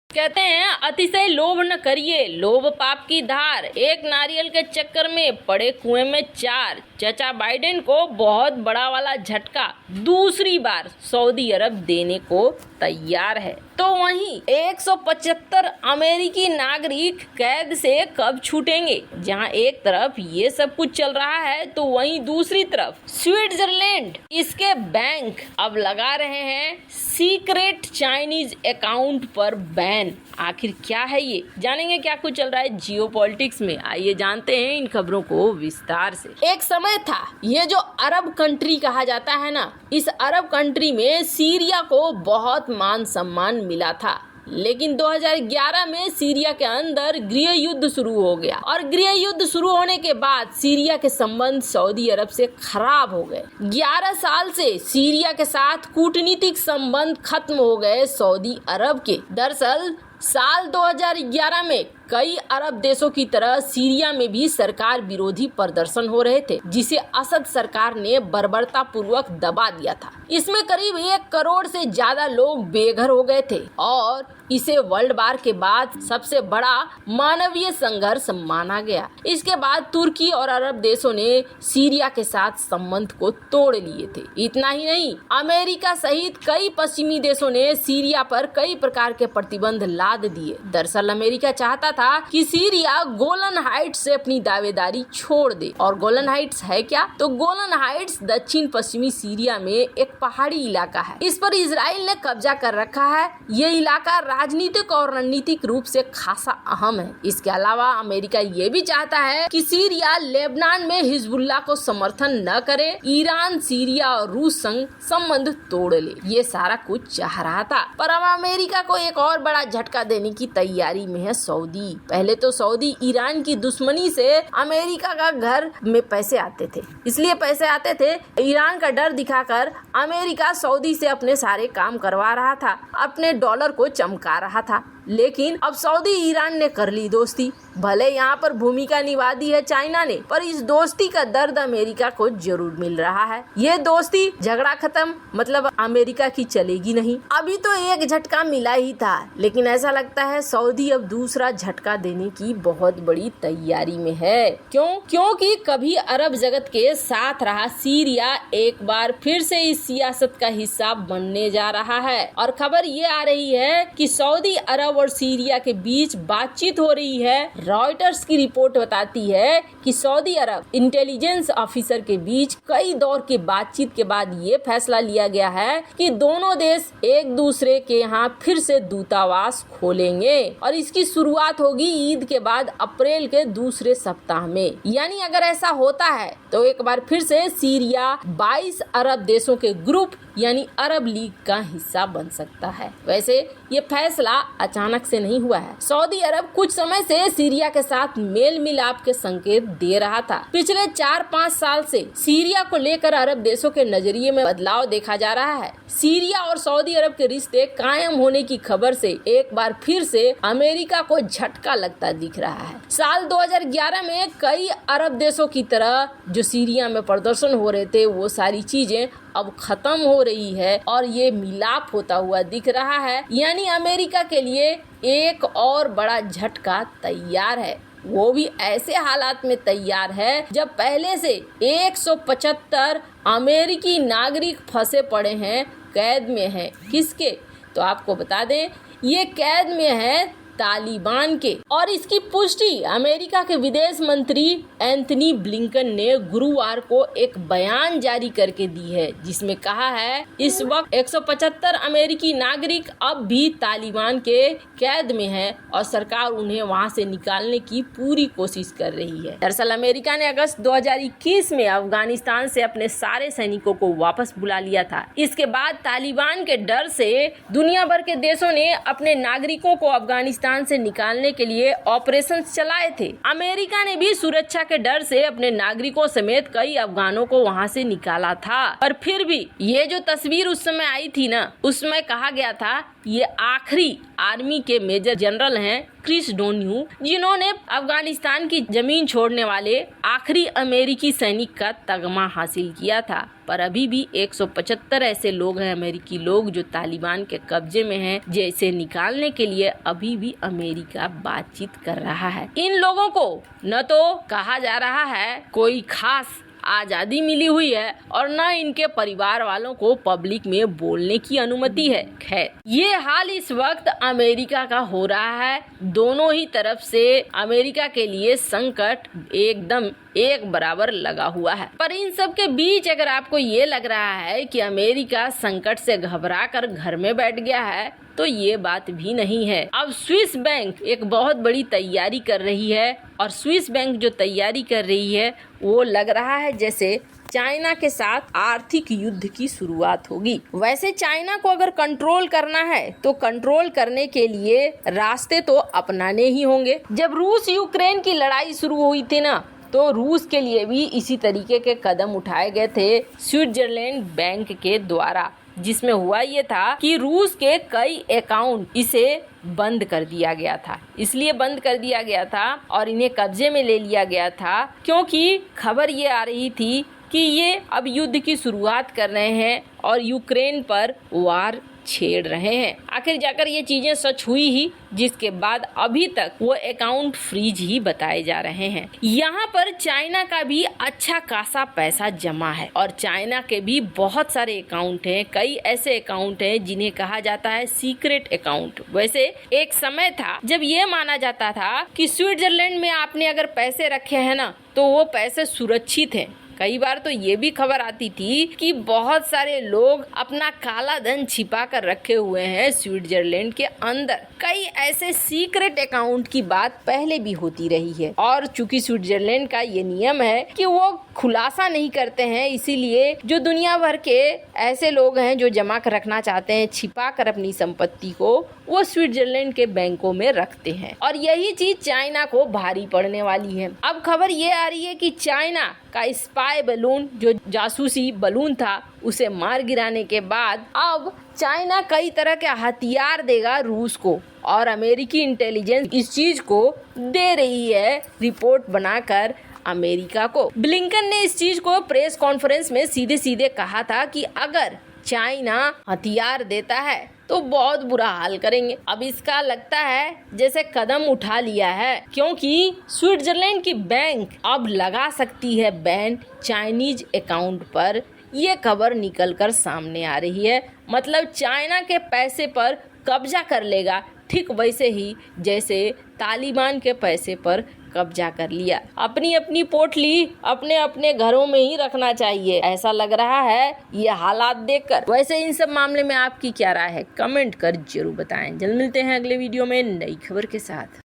कहते हैं अतिशय लोभ न करिए, लोभ पाप की धार, एक नारियल के चक्कर में पड़े कुएं में चार। चाचा बाइडेन को बहुत बड़ा वाला झटका, दूसरी बार सऊदी अरब देने को तैयार है। तो वहीं 175 अमेरिकी नागरिक कैद से कब छूटेंगे। जहां एक तरफ ये सब कुछ चल रहा है तो वहीं दूसरी तरफ स्विट्जरलैंड, इसके बैंक अब लगा रहे हैं सीक्रेट चाइनीज अकाउंट पर बैन। आखिर क्या है ये, जानेंगे क्या कुछ चल रहा है जियोपॉलिटिक्स में। आइए जानते हैं इन खबरों को विस्तार से। एक समय था, ये जो अरब कंट्री कहा जाता है ना, इस अरब कंट्री में सीरिया को बहुत मान सम्मान मिला था। लेकिन 2011 में सीरिया के अंदर गृह युद्ध शुरू हो गया और गृह युद्ध शुरू होने के बाद सीरिया के संबंध सऊदी अरब से खराब हो गए। 11 साल से सीरिया के साथ कूटनीतिक संबंध खत्म हो गए सऊदी अरब के। दरअसल साल 2011 में कई अरब देशों की तरह सीरिया में भी सरकार विरोधी प्रदर्शन हो रहे थे, जिसे असद सरकार ने बर्बरता पूर्वक दबा दिया था। इसमें करीब 1 करोड़ से ज्यादा लोग बेघर हो गए थे और इसे वर्ल्ड वार के बाद सबसे बड़ा मानवीय संघर्ष माना गया। इसके बाद तुर्की और अरब देशों ने सीरिया के साथ संबंध को तोड़ लिए थे। इतना ही नहीं, अमेरिका सहित कई पश्चिमी देशों ने सीरिया पर कई प्रकार के प्रतिबंध लाद दिए। दरअसल अमेरिका चाहता था कि सीरिया गोलन हाइट्स से अपनी दावेदारी छोड़ दे। और गोलन हाइट्स है क्या? तो गोलन हाइट्स दक्षिण पश्चिमी सीरिया में एक पहाड़ी इलाका है। इस पर इजराइल ने कब्जा कर रखा है। ये इलाका राजनीतिक और रणनीतिक रूप से खासा अहम है। इसके अलावा अमेरिका ये भी चाहता है कि सीरिया लेबनान में हिजबुल्लाह को समर्थन न करे, ईरान, सीरिया और रूस संग संबंध तोड़ ले। ये सारा कुछ चाह रहा था, पर अब अमेरिका को एक और बड़ा झटका देने की तैयारी में है सऊदी। पहले तो सऊदी ईरान की दुश्मनी से अमेरिका का घर में पैसे आते थे, इसलिए पैसे आते थे। ईरान का डर दिखाकर अमेरिका सऊदी से अपने सारे काम करवा रहा था, अपने डॉलर को चमका रहा था। लेकिन अब सऊदी ईरान ने कर ली दोस्ती। भले यहाँ पर भूमिका निभा दी है चाइना ने, पर इस दोस्ती का दर्द अमेरिका को जरूर मिल रहा है। ये दोस्ती झगड़ा खत्म मतलब अमेरिका की चलेगी नहीं। अभी तो एक झटका मिला ही था, लेकिन ऐसा लगता है सऊदी अब दूसरा झटका देने की बहुत बड़ी तैयारी में है। क्योंकि कभी अरब जगत के साथ रहा सीरिया एक बार फिर से इस सियासत का हिस्सा बनने जा रहा है। और खबर ये आ रही है कि सऊदी अरब और सीरिया के बीच बातचीत हो रही है। रॉयटर्स की रिपोर्ट बताती है कि सऊदी अरब इंटेलिजेंस ऑफिसर के बीच कई दौर की बातचीत के बाद ये फैसला लिया गया है कि दोनों देश एक दूसरे के यहाँ फिर से दूतावास खोलेंगे और इसकी शुरुआत होगी ईद के बाद अप्रैल के दूसरे सप्ताह में। यानी अगर ऐसा होता है तो एक बार फिर से सीरिया 22 अरब देशों के ग्रुप यानी अरब लीग का हिस्सा बन सकता है। वैसे ये फैसला अचानक से नहीं हुआ है। सऊदी अरब कुछ समय से सीरिया के साथ मेल मिलाप के संकेत दे रहा था। पिछले 4-5 साल से सीरिया को लेकर अरब देशों के नजरिए में बदलाव देखा जा रहा है। सीरिया और सऊदी अरब के रिश्ते कायम होने की खबर से एक बार फिर से अमेरिका को झटका लगता दिख रहा है। साल 2011 में कई अरब देशों की तरह जो सीरिया में प्रदर्शन हो रहे थे, वो सारी चीजें अब खत्म हो रही है और ये मिलाप होता हुआ दिख रहा है। यानी अमेरिका के लिए एक और बड़ा झटका तैयार है। वो भी ऐसे हालात में तैयार है जब पहले से 175 अमेरिकी नागरिक फंसे पड़े हैं, कैद में हैं। किसके? तो आपको बता दें, ये कैद में है तालिबान के। और इसकी पुष्टि अमेरिका के विदेश मंत्री एंथनी ब्लिंकन ने गुरुवार को एक बयान जारी करके दी है, जिसमें कहा है इस वक्त 175 अमेरिकी नागरिक अब भी तालिबान के कैद में हैं और सरकार उन्हें वहां से निकालने की पूरी कोशिश कर रही है। दरअसल अमेरिका ने अगस्त 2021 में अफगानिस्तान से अपने सारे सैनिकों को वापस बुला लिया था। इसके बाद तालिबान के डर से दुनिया भर के देशों ने अपने नागरिकों को अफगानिस्तान से निकालने के लिए ऑपरेशन चलाए थे। अमेरिका ने भी सुरक्षा के डर से अपने नागरिकों समेत कई अफगानों को वहां से निकाला था। पर फिर भी ये जो तस्वीर उस समय आई थी ना, उसमें कहा गया था ये आखिरी आर्मी के मेजर जनरल हैं क्रिस डोन्यू, जिन्होंने अफगानिस्तान की जमीन छोड़ने वाले आखिरी अमेरिकी सैनिक का तगमा हासिल किया था। पर अभी भी 175 ऐसे लोग हैं अमेरिकी लोग जो तालिबान के कब्जे में हैं, जैसे निकालने के लिए अभी भी अमेरिका बातचीत कर रहा है। इन लोगों को न तो कहा जा रहा है कोई खास आजादी मिली हुई है और न इनके परिवार वालों को पब्लिक में बोलने की अनुमति है। खैर, ये हाल इस वक्त अमेरिका का हो रहा है। दोनों ही तरफ से अमेरिका के लिए संकट एकदम एक बराबर लगा हुआ है। पर इन सब के बीच अगर आपको ये लग रहा है कि अमेरिका संकट से घबरा कर घर में बैठ गया है, तो ये बात भी नहीं है। अब स्विस बैंक एक बहुत बड़ी तैयारी कर रही है और स्विस बैंक जो तैयारी कर रही है वो लग रहा है जैसे चाइना के साथ आर्थिक युद्ध की शुरुआत होगी। वैसे चाइना को अगर कंट्रोल करना है तो कंट्रोल करने के लिए रास्ते तो अपनाने ही होंगे। जब रूस यूक्रेन की लड़ाई शुरू हुई थी ना, तो रूस के लिए भी इसी तरीके के कदम उठाए गए थे स्विट्जरलैंड बैंक के द्वारा, जिसमें हुआ ये था कि रूस के कई अकाउंट इसे बंद कर दिया गया था। इसलिए बंद कर दिया गया था और इन्हें कब्जे में ले लिया गया था क्योंकि खबर ये आ रही थी कि ये अब युद्ध की शुरुआत कर रहे हैं और यूक्रेन पर वार छेड़ रहे हैं। आखिर जाकर ये चीजें सच हुई ही, जिसके बाद अभी तक वो अकाउंट फ्रीज ही बताए जा रहे हैं। यहाँ पर चाइना का भी अच्छा खासा पैसा जमा है और चाइना के भी बहुत सारे अकाउंट हैं। कई ऐसे अकाउंट हैं जिन्हें कहा जाता है सीक्रेट अकाउंट। वैसे एक समय था जब ये माना जाता था कि स्विट्जरलैंड में आपने अगर पैसे रखे हैं ना, तो वो पैसे सुरक्षित हैं। कई बार तो ये भी खबर आती थी कि बहुत सारे लोग अपना काला धन छिपा कर रखे हुए हैं स्विट्जरलैंड के अंदर। कई ऐसे सीक्रेट अकाउंट की बात पहले भी होती रही है और चूंकि स्विट्जरलैंड का ये नियम है कि वो खुलासा नहीं करते हैं, इसीलिए जो दुनिया भर के ऐसे लोग हैं जो जमा कर रखना चाहते हैं छिपा कर अपनी संपत्ति को, वो स्विट्जरलैंड के बैंकों में रखते हैं और यही चीज चाइना को भारी पड़ने वाली है। अब खबर ये आ रही है कि चाइना का स्पाई बलून, जो जासूसी बलून था, उसे मार गिराने के बाद अब चाइना कई तरह के हथियार देगा रूस को और अमेरिकी इंटेलिजेंस इस चीज को दे रही है रिपोर्ट बनाकर अमेरिका को। ब्लिंकन ने इस चीज को प्रेस कॉन्फ्रेंस में सीधे सीधे कहा था कि अगर चाइना हथियार देता है तो बहुत बुरा हाल करेंगे। अब इसका लगता है जैसे कदम उठा लिया है, क्योंकि स्विट्जरलैंड की बैंक अब लगा सकती है बैन चाइनीज अकाउंट पर। ये खबर निकलकर सामने आ रही है। मतलब चाइना के पैसे पर कब्जा कर लेगा, ठीक वैसे ही जैसे तालिबान के पैसे पर कब्जा कर लिया। अपनी अपनी पोटली अपने अपने घरों में ही रखना चाहिए, ऐसा लग रहा है ये हालात देखकर। वैसे इन सब मामले में आपकी क्या राय है, कमेंट कर जरूर बताएं। जल्द मिलते हैं अगले वीडियो में नई खबर के साथ।